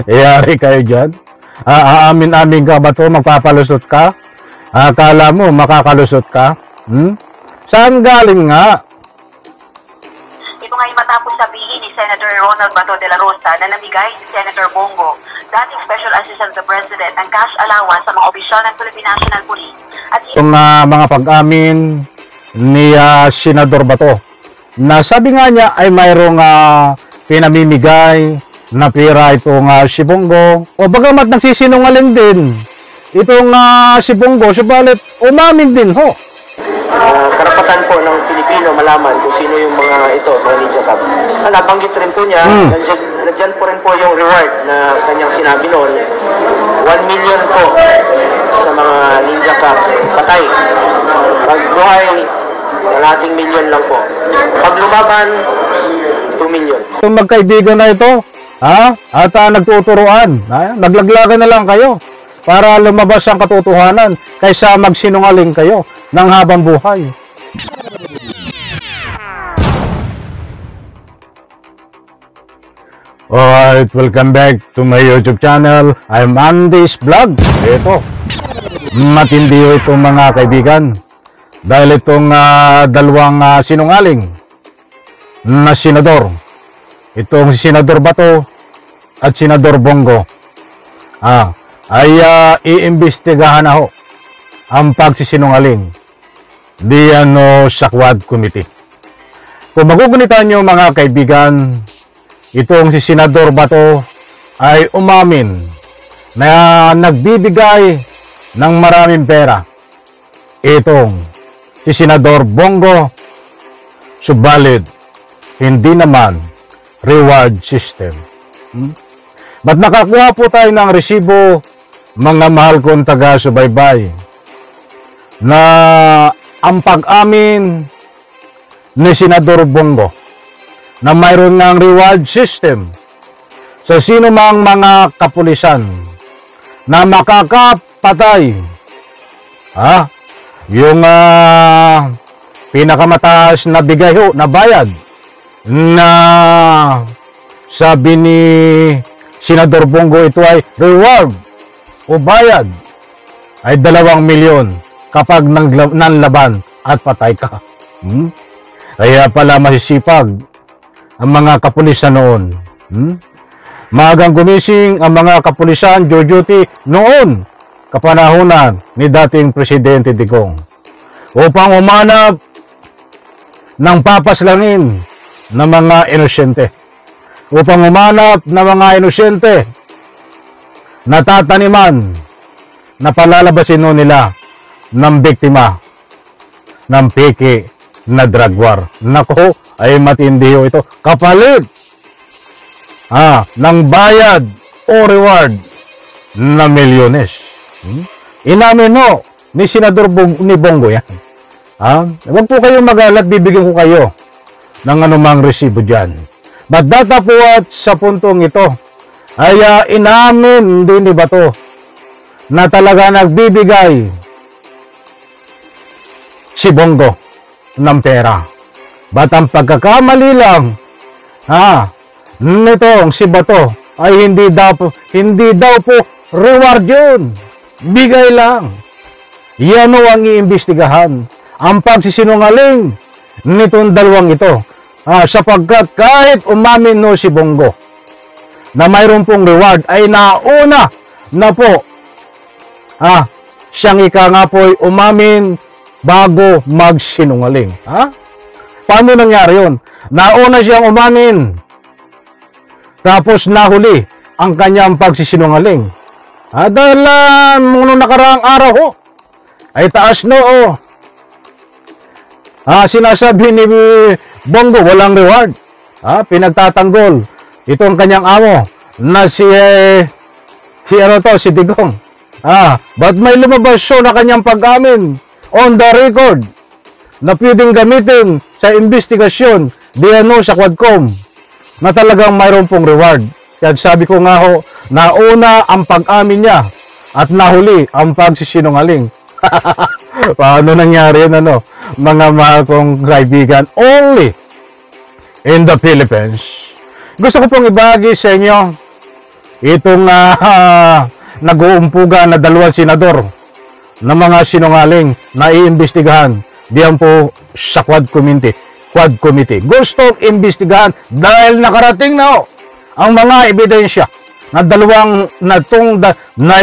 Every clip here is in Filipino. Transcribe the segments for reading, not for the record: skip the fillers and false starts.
Iyari kayo dyan. Aamin-amin ka ba to? Magpapalusot ka? Akala mo makakalusot ka? Saan galing nga? Ito nga'y matapos sabihin ni Senator Ronald Bato de la Rosa na namigay si Senator Bongo, dating Special Assistant to the President, ng cash allowance sa mga opisyal ng Philippine National Police. At Itong mga pag-amin ni Senador Bato, na sabi nga niya ay mayroong pinamimigay na pera itong si Bongo, o bagamat nagsisinungaling din itong si Bongo, subalit umamin din ho. Karapatan po ng Pilipino malaman kung sino yung mga ito, mga Ninja Cup. Nabanggit rin po niya, nandyan po rin po yung reward na kanyang sinabi noon, 1 million po sa mga Ninja Cups patay. Pag buhay, kalahating million lang po. Pag lumaban, 2 million. Itong magkaibigan na ito, at nagtuturuan, naglaglagan na lang kayo para lumabas ang katotohanan kaysa magsinungaling kayo ng habang buhay. Alright, welcome back to my YouTube channel. I'm Andy's Vlog. Ito, matindi itong mga kaibigan. Dahil itong dalawang sinungaling na senador. Itong si Senador Bato at Senador Bongo. Ay iimbestigahan na ho ang pagsisinungaling diyan sa Quad Committee. Kung magugunitan nyo mga kaibigan, itong si Senador Bato ay umamin na nagbibigay ng maraming pera. Itong si Senador Bongo, subalit hindi naman reward system. Ba't nakakuha po tayo ng resibo, mga mahal kong taga-subaybay, na ang pag-amin ni Senador Bongo na mayroon ng reward system sa sino mang mga kapulisan na makakapatay. Yung pinakamataas na bigay ho, na bayad, na sabi ni Senador Bongo ito ay reward o bayad ay 2 milyon kapag nanlaban at patay ka. Kaya pala masisipag ang mga kapulisan noon. Maagang gumising ang mga kapulisan duty noon kapanahunan ni dating Presidente Digong upang umanap ng papaslangin ng mga inosente, upang umanap ng mga inosente na tataniman na palalabasin nila ng biktima ng peke na drug war. Nako, ay matindi ito. Kapalit ng bayad o reward na milyones. Inamin ho ni Senador ni Bongo yan. Huwag po kayong magalat, bibigyan ko kayo ng anumang resibo dyan. But datapuat sa puntong ito ay inamin din ni Bato na talaga nagbibigay si Bongo ng pera. Ba't ang pagkakamali lang nitong si Bato ay hindi daw po reward yun. Bigay lang. Yan o ang iimbestigahan. Ang pagsisinungaling nitong dalawang ito. Sapagkat kahit umamin no si Bongo na mayroon pong reward ay nauna na po siyang ika nga po'y umamin bago magsinungaling. Paano nangyari yun? Nauna siyang umamin tapos nahuli ang kanyang pagsisinungaling. Dahil nung nakaraang araw ho ay taas noo. Sinasabi ni Bongo walang reward. Pinagtatanggol itong kanyang amo na si Digong. But may lumabas siya na kanyang pag-amin on the record na pwedeng gamitin sa investigasyon diyan sa Quadcom na talagang mayroon pong reward. Kaya sabi ko nga ho, nauna ang pag-amin niya at nahuli ang pagsisinungaling. Paano nangyari yun, mga mahal kong kaibigan? Only in the Philippines. Gusto ko pong ibagi sa inyo itong nag-uumpuga na dalawang senador na mga sinungaling na iimbestigahan diyan po sa Quad Committee. Gustong imbestigahan dahil nakarating na ang mga ebidensya na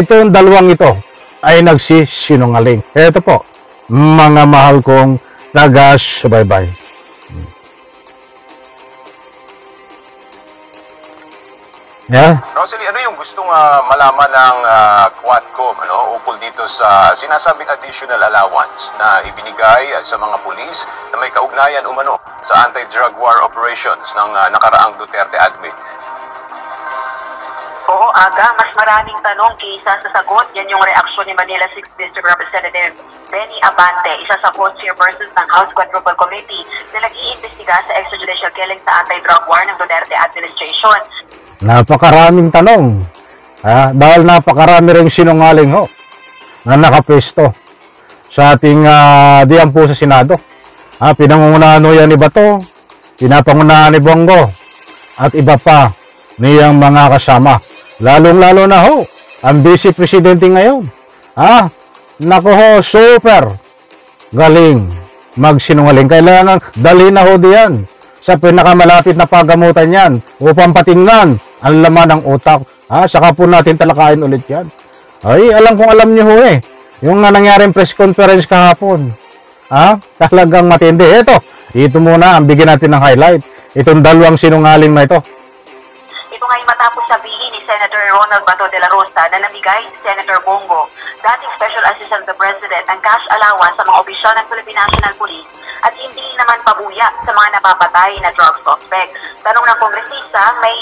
itong dalawang ito ay nagsisinungaling. Ito po, mga mahal kong taga-subaybay. Yeah. Rosalie, ano yung gustong malaman ng Quadcom ukol dito sa sinasabing additional allowance na ibinigay sa mga pulis na may kaugnayan umano sa anti-drug war operations ng nakaraang Duterte admin? Oo, Aga, mas maraming tanong kaysa sa sagot. Yan yung reaksyon ni Manila 6th District Representative Benny Abante, isa sa co-chairpersons ng House Quadruple Committee na nag-iimbestiga sa extrajudicial killing sa anti-drug war ng Duterte administration. Napakaraming tanong. Dahil napakarami ring sinungaling na nakapesto sa ating diyan po sa Senado. Pinangungunahan yan ni Bato, pinapangunahan ni Bongo, at iba pa niyang mga kasama. Lalong-lalo na ang Vice Presidente ngayon. Naku super galing magsinungaling. Kailangan dalhin na diyan sa pinakamalapit na pagamutan yan upang patingnan ang laman ng utak. Saka po natin talakayin ulit yan. Ay, alam niyo yung nangyaring press conference kahapon. Talagang matindi. Ito muna ang bigyan natin ng highlight. Itong dalawang sinungaling na ito. Ito nga'y matapos sabihin ni Senator Ronald Bato de la Rosa na namigay si Senator Bongo, dating Special Assistant to the President, ng cash allowance sa mga opisyal ng Philippine National Police at hindi naman pabuya sa mga napapatay na drug suspect. Tanong ng kongresista, may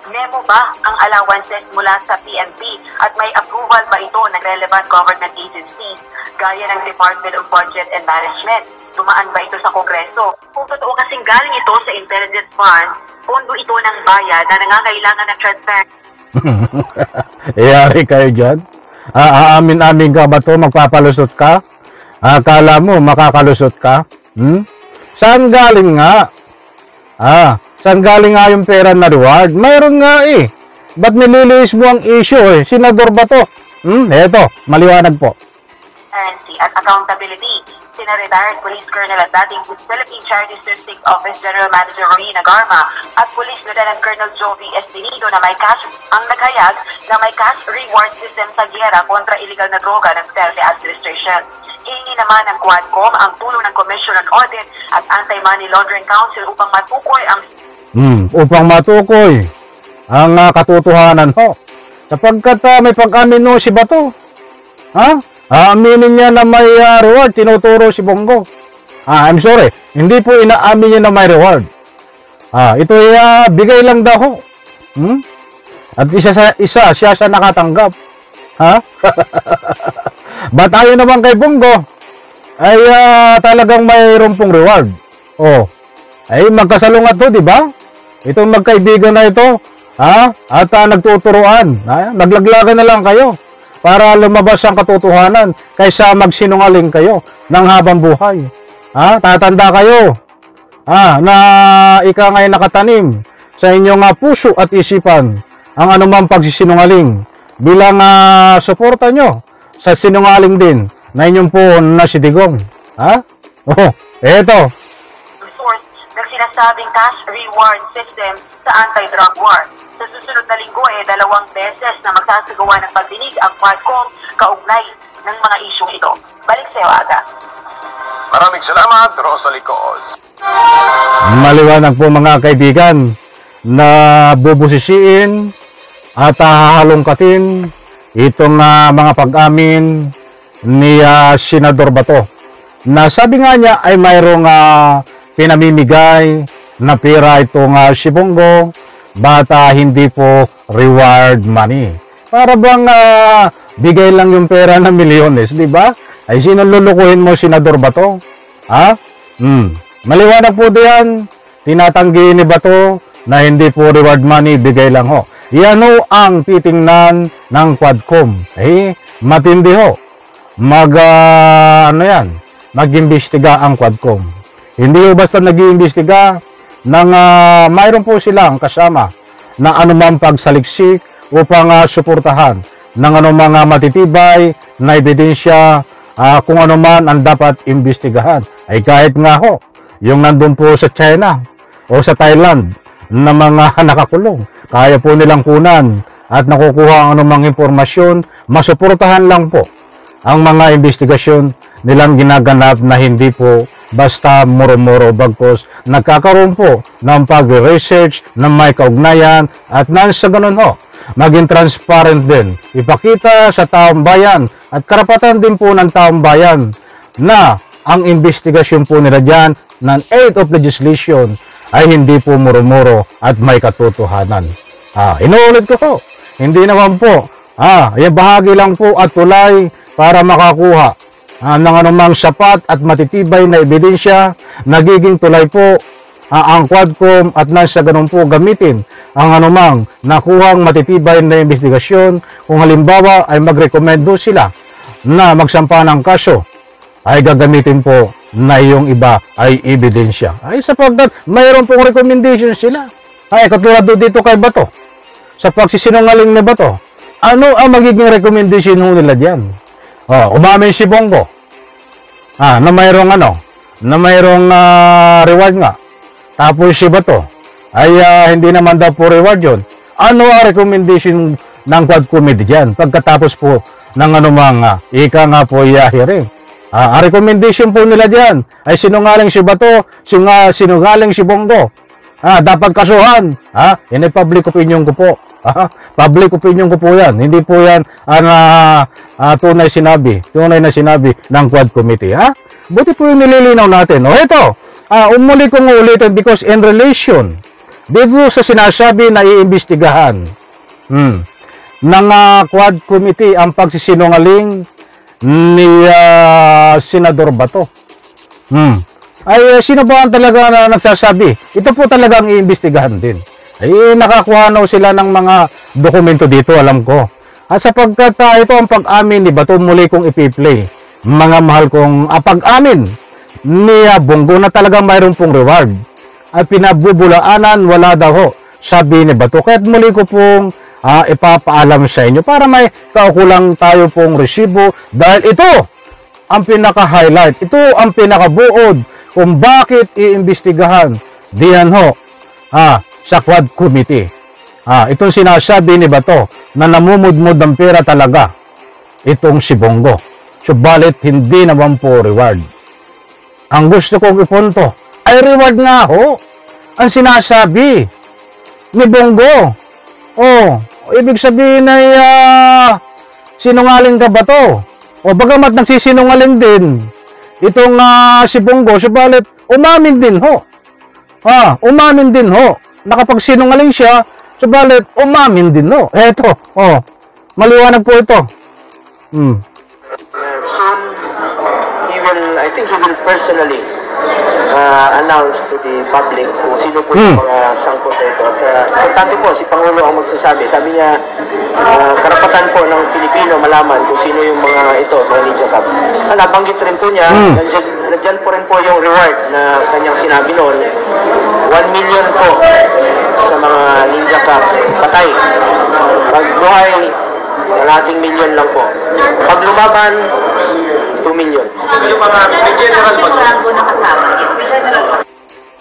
memo ba ang allowances mula sa PNP at may approval ba ito ng relevant government agencies gaya ng Department of Budget and Management? Tumaan ba ito sa Kongreso? Kung totoo kasing galing ito sa Intelligence Fund, pondo ito ng bayan na nangangailangan ng transparency. Yari kayo dyan? Aamin-amin ka ba ito? Magpapalusot ka? Akala mo makakalusot ka? Saan galing nga? Saan galing nga yung pera na reward? Mayroon nga Ba't nililis mo ang issue Senador ba to? Eto, maliwanag po. Transparency at accountability. Sina retired Police Colonel at dating Philippine Charity Statistics Office General Manager Rowena Garma at Police Lieutenant Colonel Jovi Espinido na may cash ang naghayag na may cash reward system sa giyera kontra illegal na droga ng Duterte administration. Hihingi naman ng Quadcom ang tulong ng Commission on Audit at Anti-Money Laundering Council upang matukoy ang katotohanan sapagkat may pag-amin si Bato. Aaminin niya na may reward, tinuturo si Bongo. I'm sorry, hindi po inaamin niya na may reward. Ito bigay lang daw At isa siya nakatanggap. Ba't ayaw naman kay Bongo ay talagang mayroon pong reward. Ay magkasalungat to, di ba? Itong magkaibigan na ito, at nagtuturuan. Naglaglagan na lang kayo para lumabas ang katotohanan kaysa magsinungaling kayo ng habang buhay. Tatanda kayo na ika ngay nakatanim sa inyong puso at isipan ang anumang pagsisinungaling bilang suporta nyo sa sinungaling din na inyong po nasidigong. Eto. Source ng sinasabing cash reward system sa anti-drug war. Sa susunod na linggo 2 beses na magsasagawa ng pagdinig ang Quadcom kaugnay ng mga isyong ito. Balik sa iyo, Aga. Maraming salamat, Rosalie Coz. Maliwanag po mga kaibigan na bubusisiin at hahalongkatin itong mga pag-amin ni Senador Bato na sabi nga niya ay mayroong pinamimigay na pera itong si Bongo, bata hindi po reward money. Para bang bigay lang yung pera ng milyones, di ba? Ay sino lulukuhin mo, Senador Bato? Maliwanag po diyan, tinatanggi ni Bato na hindi po reward money, bigay lang Yan ang titingnan ng Quadcom. Matindi mag-imbestiga ang Quadcom. Hindi basta nag-iimbestiga ng mayroon po silang kasama na anumang pagsaliksik upang suportahan ng mga matitibay na ebidensya kung ano man ang dapat imbestigahan. Ay kahit nga ho, yung nandun po sa China o sa Thailand na mga nakakulong, kaya po nilang kunan at nakukuha ang anumang impormasyon, masuportahan lang po ang mga investigasyon nilang ginaganap na hindi po basta muro-muro, bagkos nagkakaroon po ng pag-research na may kaugnayan at nang sa ganun ho, maging transparent din. Ipakita sa taong bayan at karapatan din po ng taong bayan na ang investigasyon po nila dyan ng aid of legislation ay hindi po muro-muro at may katotohanan. Inuulit ko po, hindi naman po, yung bahagi lang po at tulay para makakuha ng anumang sapat at matitibay na ebidensya. Nagiging tulay po ang Quadcom at nasa ganun po gamitin ang anumang nakuhang matitibay na investigasyon. Kung halimbawa ay magrekomendo sila na magsampa ng kaso, ay gagamitin po na yung iba ay ebidensya. Ay sapagkat mayroon pong recommendation sila. Ay katulad dito kay Bato, sa pagsisinungaling ni Bato, ano ang magiging recommendation nila diyan? Umamin si Bongo na mayroong na mayroong reward nga. Tapos si Bato ay hindi naman daw po reward yun. Ano ang recommendation ng Quad Committee diyan pagkatapos po ng anumang ika nga po hearing? Ang recommendation po nila diyan ay sinungaling si Bato, sinungaling si Bongo. Dapat kasuhan. Yan ay public opinion ko po. Public opinion ko po yan. Hindi po yan tunay na sinabi ng Quad Committee. Buti po yung nililinaw natin. Ito, umuli kong ulitin because in relation dito sa sinasabi na iimbestigahan ng Quad Committee ang pagsisinungaling ni Senador Bato. Ay sino ba ang talaga na nagsasabi? Ito po talagang iimbestigahan din. Ay nakakuha na sila ng mga dokumento dito, alam ko. At sapagkat ito ang pag-amin ni Bato, muli kong ipi-play. Mga mahal kong pag-amin ni Bongo na talagang mayroon pong reward. At pinabubulaanan, wala daw ho, sabi ni Bato. Kaya't muli ko pong ipapaalam sa inyo para may kaukulang tayo pong resibo. Dahil ito ang pinaka-highlight, ito ang pinaka-buod kung bakit iimbestigahan diyan ho sa Quad Committee. Itong sinasabi ni Bato na namumudmud ng pera talaga itong si Bongo. Subalit hindi naman po reward. Ang gusto kong ipunto ay reward nga ho ang sinasabi ni Bongo. Ibig sabihin ay sinungaling ka ba to? Bagamat nagsisinungaling din itong si Bongo, subalit umamin din ho. Umamin din ho. Nakapagsinungaling siya, subalit umamin din ho. Eto, maliwanag po ito. Soon, I think he will personally announce to the public kung sino po yung mga sangkot na ito. At importante po, si Pangulo ang magsasabi. Sabi niya, karapatan po ng Pilipino malaman kung sino yung mga ito, mga Ninja Cup. Nabanggit rin po niya, nandyan po rin po yung reward na kanyang sinabi noon. 1 million po sa mga Ninja Cups patay. Pag buhay, kalahating million lang po. Pag lumaban, 2 million. Yung mga general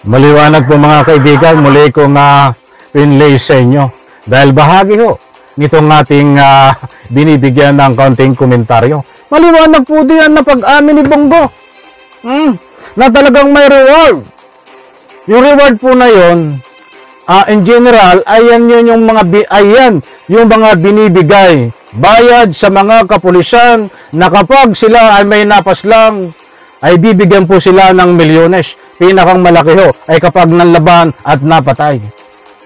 Maliwanag po mga kaibigan, muli kong pinlay sa inyo. Dahil bahagi ho nitong ating binibigyan ng kaunting komentaryo. Maliwanag po diyan na pag-amin ni Bongo na talagang may reward. Yung reward po na yon, in general, ayan yun yung mga binibigay bayad sa mga kapulisan na kapag sila ay may napaslang ay bibigyan po sila ng milyones. Pinakang malaki ho ay kapag nanlaban at napatay.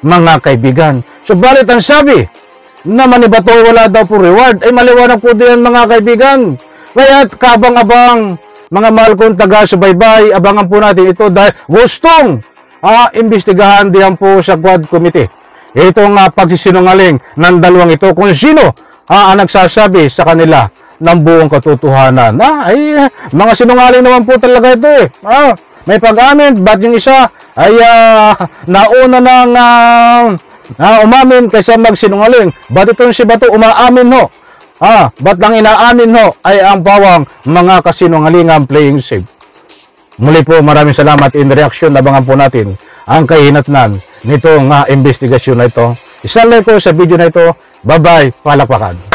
Mga kaibigan. Subalit ang sabi naman ni Bato wala daw po reward, ay maliwanag po din mga kaibigan. Kaya kabang-abang mga mahal kong taga-subaybay, abangan po natin ito dahil gustong imbestigahan diyan po sa Quad Committee. Itong pagsisinungaling ng dalawang ito kung sino ang nagsasabi sa kanila ng buong katotohanan. Ay mga sinungaling naman po talaga ito may pag-amin, ba't yung isa ay nauna ng Umamin kaysa magsinungaling. Ba't itong si Bato umaamin ho? Ba't lang inaamin ho ay ang pawang mga kasinungalingang playing safe. Muli po, maraming salamat. In reaction, labangan po natin ang kahinatnan nito nga investigasyon na ito. Isang like ko sa video na ito. Bye-bye, palakpakan.